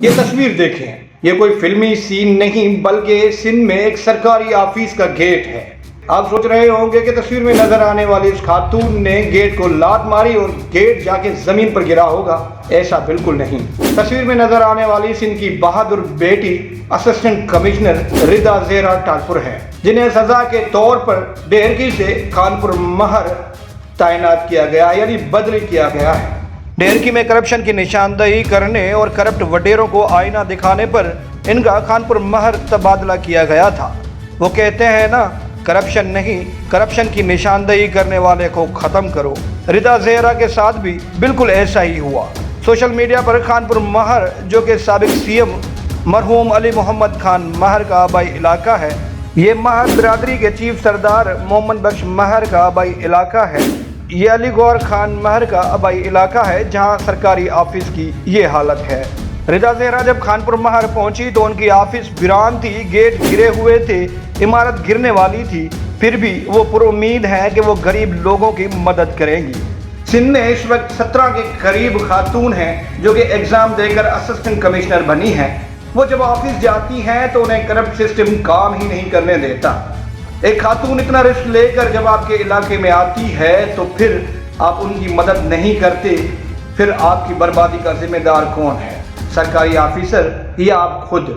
یہ تصویر دیکھیں، یہ کوئی فلمی سین نہیں بلکہ سندھ میں ایک سرکاری آفس کا گیٹ ہے۔ آپ سوچ رہے ہوں گے کہ تصویر میں نظر آنے والی اس خاتون نے گیٹ کو لات ماری اور گیٹ جا کے زمین پر گرا ہوگا۔ ایسا بالکل نہیں۔ تصویر میں نظر آنے والی سندھ کی بہادر بیٹی اسسٹنٹ کمشنر رضا زہرا ٹالپور ہے، جنہیں سزا کے طور پر ڈیرکی سے کانپور مہر تعینات کیا گیا، یعنی بدلی کیا گیا ہے۔ ڈیرکی میں کرپشن کی نشاندہی کرنے اور کرپٹ وڈیروں کو آئینہ دکھانے پر ان کا کانپور مہر تبادلہ کیا گیا تھا۔ وہ کہتے ہیں نا، کرپشن نہیں، کرپشن کی نشاندہی کرنے والے کو ختم کرو۔ رضا زہرا کے ساتھ بھی بالکل ایسا ہی ہوا۔ سوشل میڈیا پر کانپور مہر، جو کہ سابق سی ایم مرحوم علی محمد خان مہر کا آبائی علاقہ ہے، یہ مہر برادری کے چیف سردار محمد بخش مہر کا آبائی علاقہ ہے۔ یہ علی گور خان مہر کا آبائی علاقہ ہے، جہاں سرکاری آفس کی یہ حالت ہے۔ رضا زہرا جب کانپور مہر پہنچی تو ان کی آفس ویران تھی، گیٹ گرے ہوئے تھے، عمارت گرنے والی تھی، پھر بھی وہ پر امید ہے کہ وہ غریب لوگوں کی مدد کریں گی۔ سندھ میں اس وقت 17 کے قریب خاتون ہیں جو کہ ایگزام دے کر اسسٹنٹ کمشنر بنی ہیں۔ وہ جب آفس جاتی ہیں تو انہیں کرپٹ سسٹم کام ہی نہیں کرنے دیتا۔ ایک خاتون اتنا رسک لے کر جب آپ کے علاقے میں آتی ہے تو پھر آپ ان کی مدد نہیں کرتے، پھر آپ کی بربادی کا ذمہ دار کون ہے؟ سرکاری آفیسر یا آپ خود؟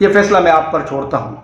یہ فیصلہ میں آپ پر چھوڑتا ہوں۔